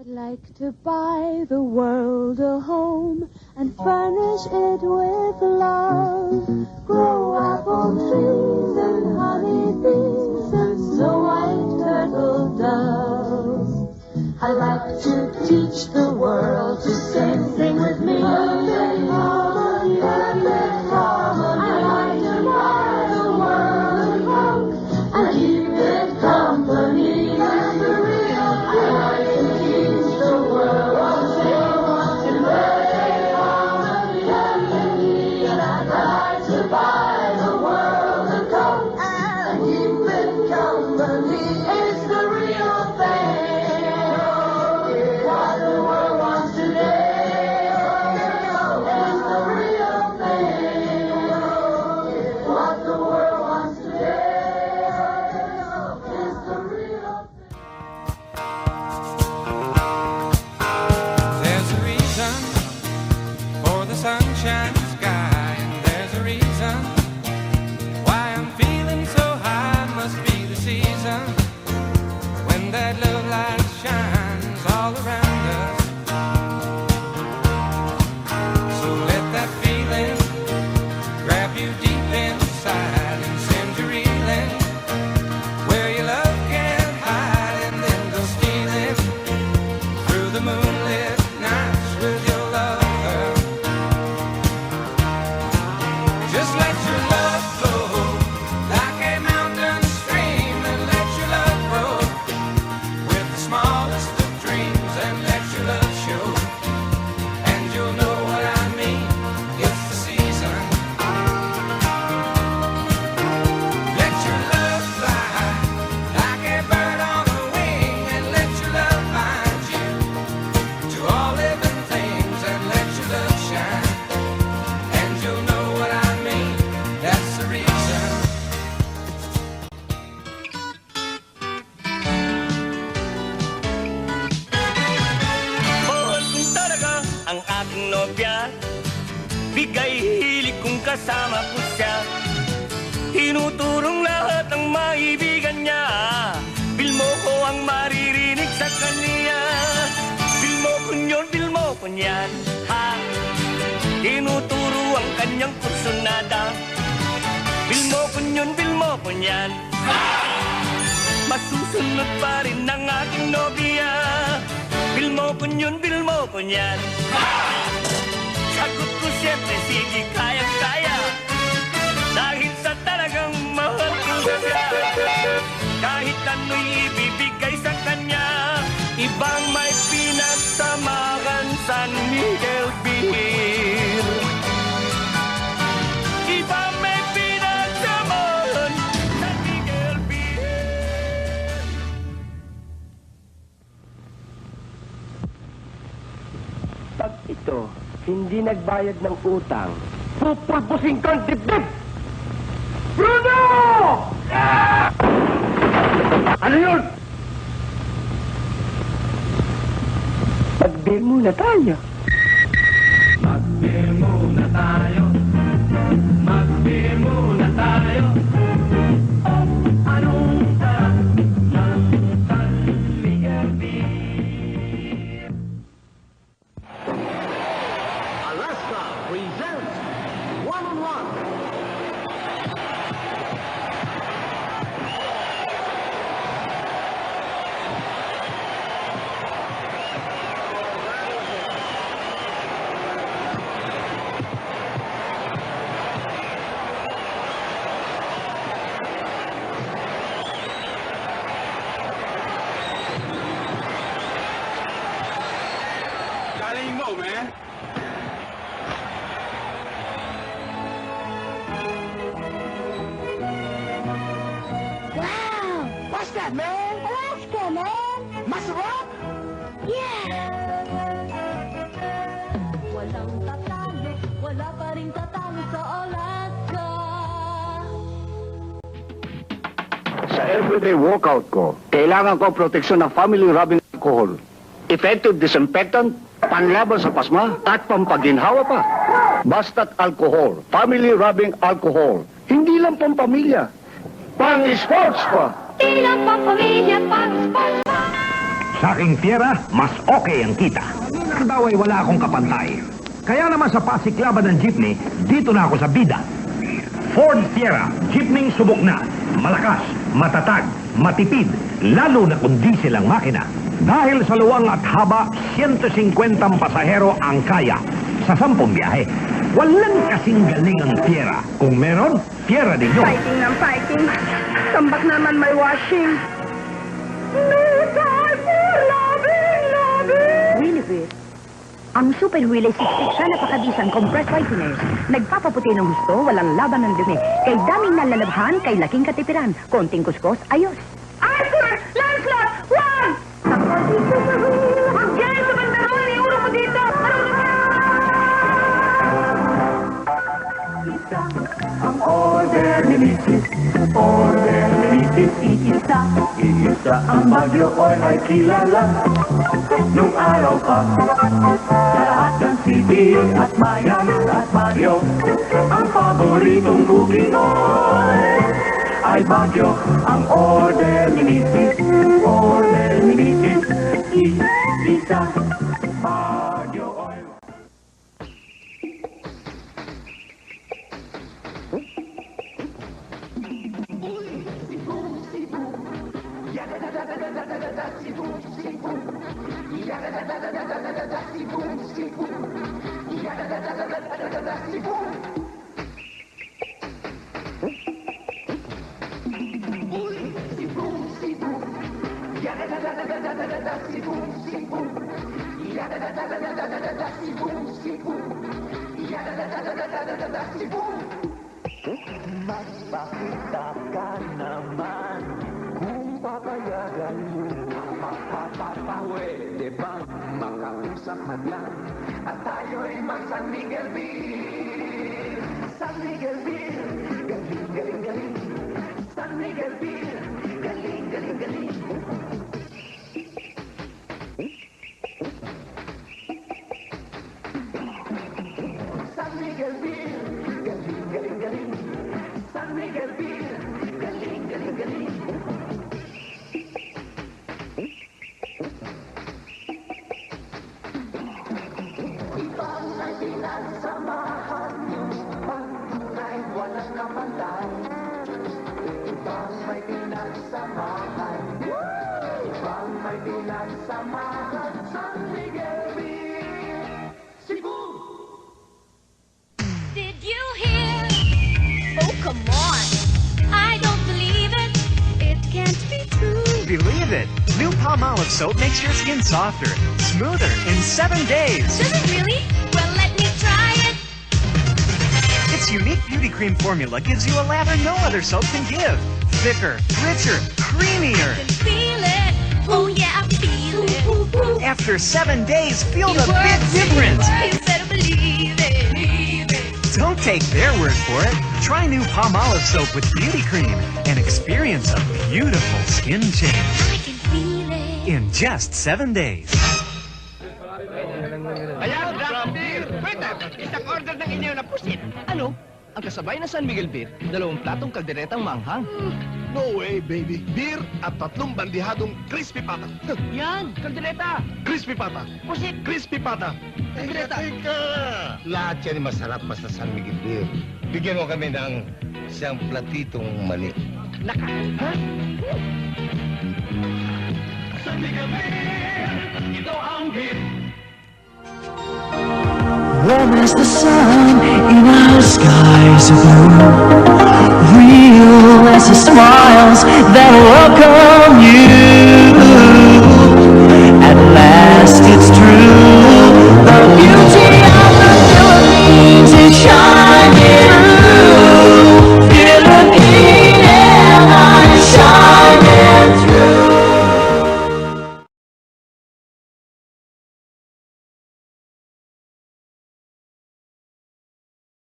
I'd like to buy the world a home and furnish it with love. Grow apple trees and honey bees and snow white turtle doves. I'd like to teach the world to sing with me. Perfect harmony, perfect harmony. I'd like to buy the world a home and keep it company. That's the real thing. I'd like to teach the world to sing in perfect harmony, harmony. And I'd like to buy the world a coat and keep it company. It's the real thing. What the world wants today. It's the real thing. What the world wants today. It's the real thing. There's a reason for the sunshine sky, and there's a reason why I'm feeling so high. Must be the season when that love light shines all around us. So let that feeling grab you deep inside and send you reeling where your love can't hide, and then go stealing through the moonlit nights with your lover. Just let your love flow like a mountain stream, and let your love grow with the smallest of dreams, and let your love show, and you'll know what I mean. It's the season. Let your love fly like a bird on a wing, and let your love find you to all living things, and let your love shine, and you'll know what I mean. That's the reason. Mahal kong talaga ang aking nobya. Bigay hilig kong kasama ko siya. Tinuturong lahat ng maibigan niya. Bilmo ko ang maririnig sa kanya. Bilmo ko yun, bilmo ko niyan, ha? Tinuturo ang kanyang kursunada. Bilmo ko yun, bilmo ko niyan, ha? Masusunod pa rin ang aking nobya. Bilmo ko yun, bilmo ko niyan, ha? Sagot ko siyempre, sige, kayang-kaya. Dahil sa talagang mahal ko siya. Kahit ano'y ibibigay sa kanya. Ibang may pinagsamahan San Miguel Beer. Ibang may pinagsamahan San Miguel Beer. Pag ito, hindi nagbayad ng utang, pupulpusin kang dibdib! Bruno! Ah! Ano yun? Mag-beer muna tayo. Mag-beer muna tayo. Mag-beer muna tayo. Anong sarap ng San Miguel Beer? Alaska presents One-on-One. Galing mo, man. Wow! What's that, man? Alaska, man! Masarap? Yeah! Walang tatalo, wala pa rin tatalo sa Alaska. Sa everyday workout ko, kailangan ko proteksyon ng family-rubbing alcohol. Effective disinfectant, panlaban sa pasma, at pampaginhawa pa. Basta't alcohol, family-rubbing alcohol. Hindi lang pampamilya, pang-sports pa. Di lang pang pamilya, pang sports pa. Sa aking Fiera, mas okay ang kita. Ang daw ay wala akong kapantay. Kaya naman sa pasiklaban ng jeepney, dito na ako sa bida. Ford Fiera, jeepney subok na. Malakas, matatag, matipid, lalo na kung diesel ang makina. Dahil sa luwang at haba, 150 pasahero ang kaya sa 10 biyahe. Walang kasing galing ang Fiera. Kung meron, Fiera din yun. Fighting ng fighting. Tambak naman may washing. Winifred, ang Super Wheelie 66 na napakabisang compressed whiteners. Nagpapaputi ng gusto, walang laban ng dumi. Kay daming nalalabhan, kay laking katipiran. Konting kuskos, ayos. Arthur! Lancelot! Juan! Ako dito sa wheel! Huwag dyan sa bandarol! Iuro ko dito! Ang order ni Mrs. Order ni Mrs. Iisa. Iisa ang Baguio Oil ay kilala nung araw pa. Sa lahat ng city at bayan at baryo, ang paboritong cooking oil ay Baguio. Ang order ni Mrs. Order ni Mrs. Iisa. Baguio Oil. Magpakita ka naman kung papayagan mo. Pwede bang makausap man lang at tayo'y mag-San Miguel Beer? San Miguel Beer, galing, galing, galing. San Miguel Beer, galing, galing, galing. San Miguel Beer, galing, galing, galing. San Miguel Beer, galing, galing, galing. Ibang ay pinagsamahan yung pangay walang kapantay. Ibang may pinagsamahan. Ibang may pinagsamahan. San Miguel Beer, Cebu! Did you hear? Oh, come on. I don't believe it. It can't be true. Believe it! New Palmolive soap makes your skin softer, smoother in 7 days. Does it really? Well, let me try it. Its unique beauty cream formula gives you a lather no other soap can give. Thicker, richer, creamier. I can feel it. Oh, yeah, I feel it. After 7 days, feel It the big works. difference. You better believe it. Believe it. Don't take their word for it. Try new Palmolive soap with beauty cream and experience a beautiful skin change I can feel it. in just 7 days. Ayan, draft beer! Waiter, isang order ng inyo na pusit. Ano? Ang kasabay na San Miguel Beer, 2 platong kalderetang manghang. No way, baby. Beer at 3 bandihadong crispy pata. Yan, kaldereta! Crispy pata. Pusit! Crispy pata. Kaldereta! Lahat yan ay masarap basta San Miguel Beer. Bigyan mo kami ng isang platitong mani. Naka! Ha? San Miguel Beer, ito ang beer. Warm as the sun in our skies of blue, real as the smiles that welcome you.